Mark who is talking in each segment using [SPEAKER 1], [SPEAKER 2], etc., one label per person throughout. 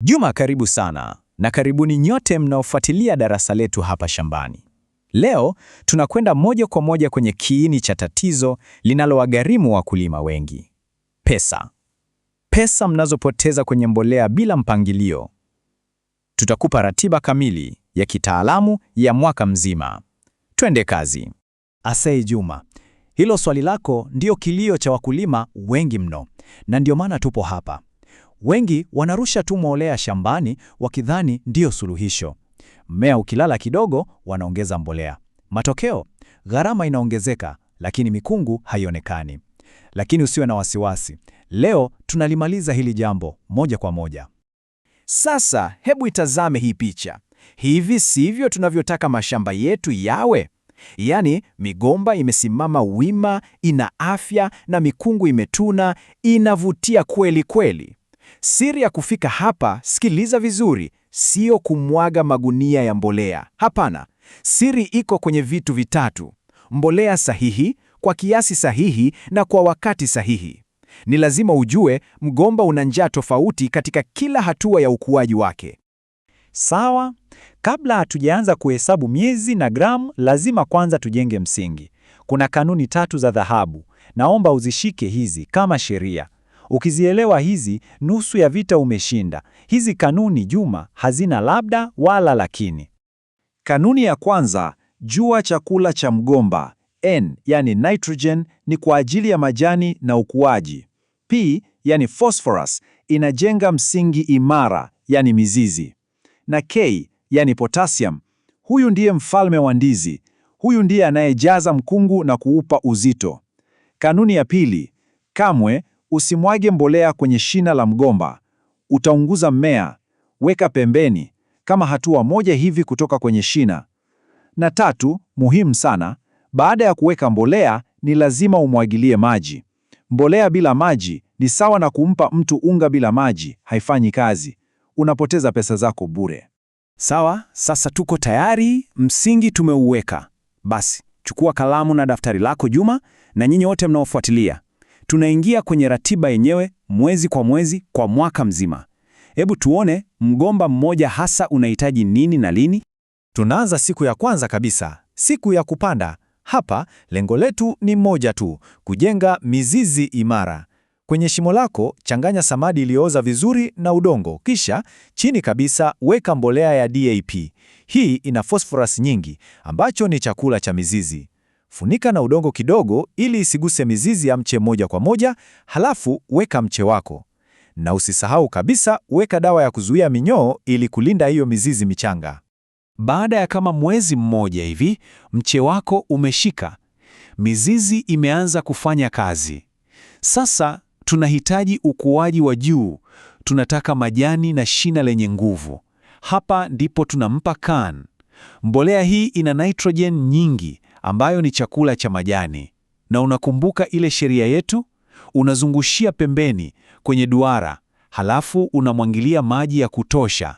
[SPEAKER 1] Juma, karibu sana na karibuni nyote mnaofuatilia darasa letu hapa shambani. Leo tunakwenda moja kwa moja kwenye kiini cha tatizo linalowagharimu wakulima wengi: pesa. Pesa mnazopoteza kwenye mbolea bila mpangilio. Tutakupa ratiba kamili ya kitaalamu ya mwaka mzima. Twende kazi.
[SPEAKER 2] Asante Juma, hilo swali lako ndio kilio cha wakulima wengi mno, na ndio maana tupo hapa. Wengi wanarusha tu mbolea shambani wakidhani ndio suluhisho. Mmea ukilala kidogo, wanaongeza mbolea. Matokeo, gharama inaongezeka, lakini mikungu haionekani. Lakini usiwe na wasiwasi, leo tunalimaliza hili jambo moja kwa moja.
[SPEAKER 3] Sasa hebu itazame hii picha. Hivi sivyo tunavyotaka mashamba yetu yawe? Yaani migomba imesimama wima, ina afya na mikungu imetuna, inavutia kweli kweli. Siri ya kufika hapa, sikiliza vizuri, sio kumwaga magunia ya mbolea. Hapana, siri iko kwenye vitu vitatu: mbolea sahihi, kwa kiasi sahihi na kwa wakati sahihi. Ni lazima ujue mgomba una njaa tofauti katika kila hatua ya ukuaji wake.
[SPEAKER 2] Sawa, kabla hatujaanza kuhesabu miezi na gramu, lazima kwanza tujenge msingi. Kuna kanuni 3 za dhahabu. Naomba uzishike hizi kama sheria. Ukizielewa hizi, nusu ya vita umeshinda. Hizi kanuni, Juma, hazina labda wala lakini.
[SPEAKER 4] Kanuni ya kwanza, jua chakula cha mgomba. N, yani nitrogen, ni kwa ajili ya majani na ukuaji. P, yani phosphorus, inajenga msingi imara, yani mizizi. Na K, yani potassium, huyu ndiye mfalme wa ndizi. Huyu ndiye anayejaza mkungu na kuupa uzito. Kanuni ya pili, kamwe usimwage mbolea kwenye shina la mgomba. Utaunguza mmea. Weka pembeni, kama hatua moja hivi kutoka kwenye shina. Na tatu, muhimu sana, baada ya kuweka mbolea, ni lazima umwagilie maji. Mbolea bila maji ni sawa na kumpa mtu unga bila maji, haifanyi kazi. Unapoteza pesa zako bure.
[SPEAKER 3] Sawa, sasa tuko tayari, msingi tumeuweka. Basi, chukua kalamu na daftari lako Juma, na nyinyi wote mnaofuatilia. Tunaingia kwenye ratiba yenyewe, mwezi kwa mwezi, kwa mwaka mzima. Hebu tuone mgomba mmoja hasa unahitaji nini na lini.
[SPEAKER 2] Tunaanza siku ya kwanza kabisa, siku ya kupanda. Hapa lengo letu ni moja tu: kujenga mizizi imara. Kwenye shimo lako changanya samadi iliyooza vizuri na udongo, kisha chini kabisa weka mbolea ya DAP. Hii ina phosphorus nyingi, ambacho ni chakula cha mizizi. Funika na udongo kidogo ili isiguse mizizi ya mche moja kwa moja, halafu weka mche wako. Na usisahau kabisa, weka dawa ya kuzuia minyoo ili kulinda hiyo mizizi michanga. Baada ya kama mwezi mmoja hivi, mche wako umeshika. Mizizi imeanza kufanya kazi. Sasa tunahitaji ukuaji wa juu. Tunataka majani na shina lenye nguvu. Hapa ndipo tunampa CAN. Mbolea hii ina nitrogen nyingi, ambayo ni chakula cha majani. Na unakumbuka ile sheria yetu? Unazungushia pembeni kwenye duara, halafu unamwangilia maji ya kutosha.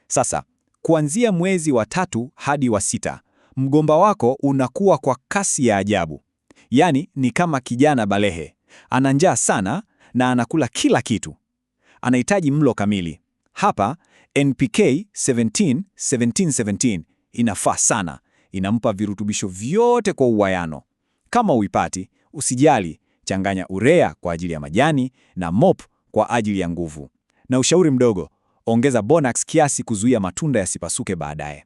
[SPEAKER 3] Sasa, kuanzia mwezi wa 3 hadi wa 6, mgomba wako unakuwa kwa kasi ya ajabu. Yaani ni kama kijana balehe. Ana njaa sana na anakula kila kitu. Anahitaji mlo kamili. Hapa NPK 17 inafaa sana. Inampa virutubisho vyote kwa uwiano. Kama uipati, usijali, changanya urea kwa ajili ya majani na MOP kwa ajili ya nguvu. Na ushauri mdogo, ongeza Bonax kiasi kuzuia matunda yasipasuke baadaye.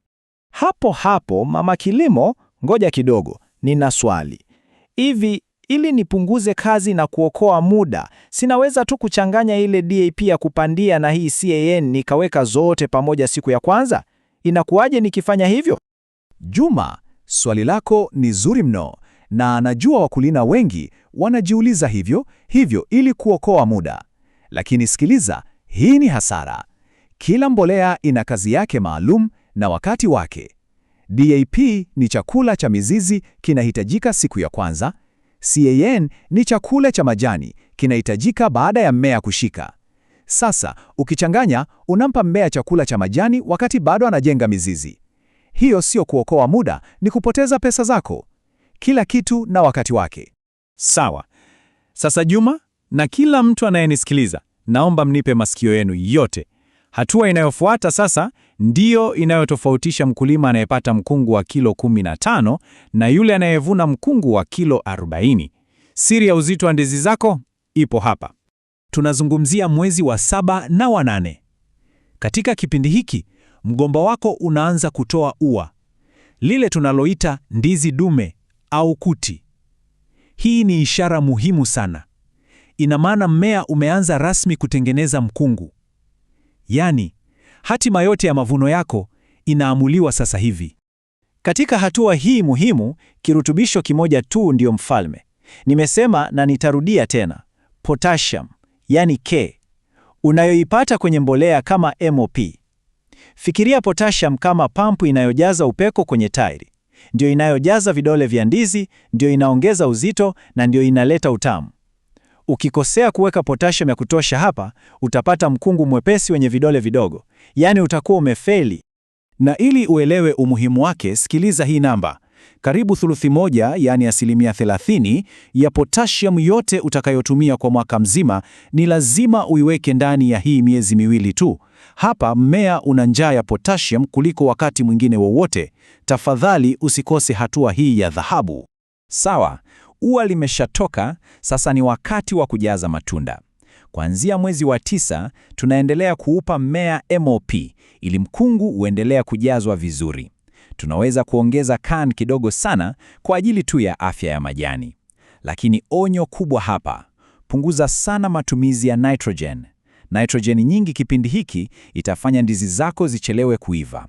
[SPEAKER 1] Hapo hapo mama kilimo, ngoja kidogo, nina swali. Hivi ili nipunguze kazi na kuokoa muda, sinaweza tu kuchanganya ile DAP ya kupandia na hii CAN nikaweka zote pamoja siku ya kwanza? Inakuwaje nikifanya hivyo?
[SPEAKER 2] Juma, swali lako ni zuri mno, na najua wakulima wengi wanajiuliza hivyo ili kuokoa muda. Lakini sikiliza, hii ni hasara. Kila mbolea ina kazi yake maalum na wakati wake. DAP ni chakula cha mizizi, kinahitajika siku ya kwanza. CAN ni chakula cha majani, kinahitajika baada ya mmea kushika. Sasa ukichanganya, unampa mmea chakula cha majani wakati bado anajenga mizizi. Hiyo sio kuokoa muda, ni kupoteza pesa zako. Kila kitu na wakati wake.
[SPEAKER 3] Sawa. Sasa Juma, na kila mtu anayenisikiliza, naomba mnipe masikio yenu yote.
[SPEAKER 2] Hatua inayofuata sasa ndiyo inayotofautisha mkulima anayepata mkungu wa kilo 15 na yule anayevuna mkungu wa kilo 40. Siri ya uzito wa ndizi zako ipo hapa. Tunazungumzia mwezi wa 7 na wa 8. Katika kipindi hiki, mgomba wako unaanza kutoa ua, lile tunaloita ndizi dume au kuti. Hii ni ishara muhimu sana. Ina maana mmea umeanza rasmi kutengeneza mkungu. Yaani, hatima yote ya mavuno yako inaamuliwa sasa hivi. Katika hatua hii muhimu, kirutubisho kimoja tu ndio mfalme. Nimesema na nitarudia tena. Potassium, yani K, unayoipata kwenye mbolea kama MOP. Fikiria potassium kama pampu inayojaza upeko kwenye tairi. Ndio inayojaza vidole vya ndizi, ndio inaongeza uzito na ndio inaleta utamu. Ukikosea kuweka potassium ya kutosha hapa, utapata mkungu mwepesi wenye vidole vidogo. Yaani utakuwa umefeli. Na ili uelewe umuhimu wake, sikiliza hii namba. Karibu thuluthi moja, yani 30% ya potassium yote utakayotumia kwa mwaka mzima ni lazima uiweke ndani ya hii miezi miwili tu. Hapa mmea una njaa ya potassium kuliko wakati mwingine wowote. Tafadhali usikose hatua hii ya dhahabu.
[SPEAKER 1] Sawa, ua limeshatoka, sasa ni wakati wa kujaza matunda. Kuanzia mwezi wa 9, tunaendelea kuupa mmea MOP ili mkungu uendelea kujazwa vizuri. Tunaweza kuongeza CAN kidogo sana kwa ajili tu ya afya ya majani. Lakini onyo kubwa hapa, punguza sana matumizi ya nitrogen. Nitrogen nyingi kipindi hiki itafanya ndizi zako zichelewe kuiva.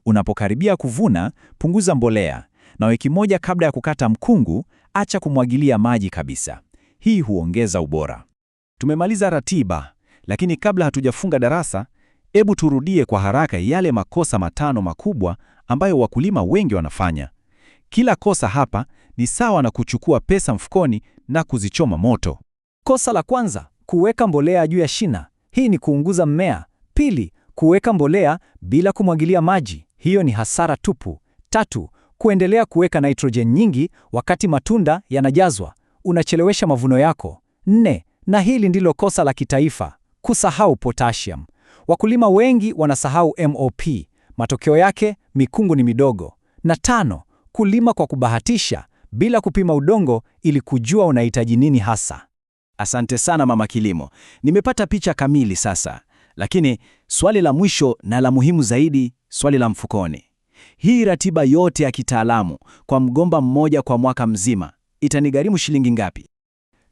[SPEAKER 1] Unapokaribia kuvuna, punguza mbolea, na wiki moja kabla ya kukata mkungu, acha kumwagilia maji kabisa. Hii huongeza ubora.
[SPEAKER 2] Tumemaliza ratiba, lakini kabla hatujafunga darasa, hebu turudie kwa haraka yale makosa 5 makubwa ambayo wakulima wengi wanafanya. Kila kosa hapa ni sawa na kuchukua pesa mfukoni na kuzichoma moto.
[SPEAKER 3] Kosa la kwanza, kuweka mbolea juu ya shina. Hii ni kuunguza mmea. Pili, kuweka mbolea bila kumwagilia maji. Hiyo ni hasara tupu. 3, kuendelea kuweka nitrogen nyingi wakati matunda yanajazwa. Unachelewesha mavuno yako. 4, na hili ndilo kosa la kitaifa, kusahau potassium. Wakulima wengi wanasahau MOP. Matokeo yake, mikungu ni midogo. Na 5, kulima kwa kubahatisha bila kupima udongo ili kujua unahitaji nini hasa.
[SPEAKER 2] Asante sana Mama Kilimo. Nimepata picha kamili sasa. Lakini swali la mwisho na la muhimu zaidi, swali la mfukoni. Hii ratiba yote ya kitaalamu kwa mgomba mmoja kwa mwaka mzima itanigharimu shilingi ngapi?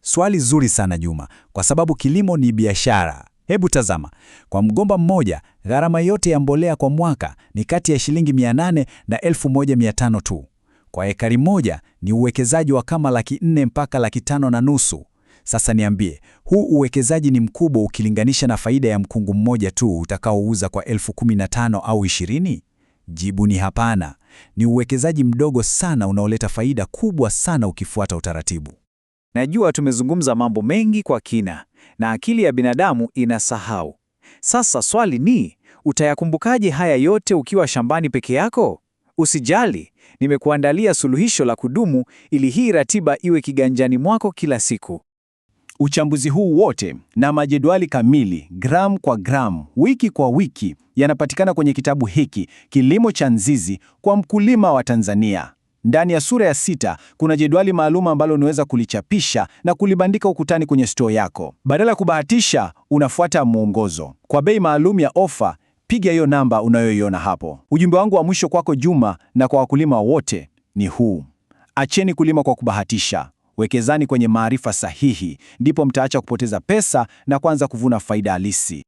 [SPEAKER 1] Swali zuri sana Juma, kwa sababu kilimo ni biashara. Hebu tazama, kwa mgomba mmoja, gharama yote ya mbolea kwa mwaka ni kati ya shilingi 800 na 1500 tu. Kwa ekari moja ni uwekezaji wa kama 400,000 mpaka 550,000. Sasa niambie, huu uwekezaji ni mkubwa ukilinganisha na faida ya mkungu mmoja tu utakaouza kwa 15,000 au 20? Jibu ni hapana. Ni uwekezaji mdogo sana unaoleta faida kubwa sana ukifuata utaratibu.
[SPEAKER 3] Najua tumezungumza mambo mengi kwa kina na akili ya binadamu inasahau. Sasa swali ni, utayakumbukaje haya yote ukiwa shambani peke yako? Usijali, nimekuandalia suluhisho la kudumu ili hii ratiba iwe kiganjani mwako kila siku.
[SPEAKER 2] Uchambuzi huu wote na majedwali kamili, gramu kwa gramu, wiki kwa wiki, yanapatikana kwenye kitabu hiki, Kilimo cha Nzizi kwa Mkulima wa Tanzania. Ndani ya sura ya 6 kuna jedwali maalum ambalo unaweza kulichapisha na kulibandika ukutani kwenye store yako. Badala ya kubahatisha, unafuata mwongozo. Kwa bei maalum ya ofa, piga hiyo namba unayoiona hapo. Ujumbe wangu wa mwisho kwako Juma na kwa wakulima wote ni huu: acheni kulima kwa kubahatisha. Wekezani kwenye maarifa sahihi, ndipo mtaacha kupoteza pesa na kuanza kuvuna faida halisi.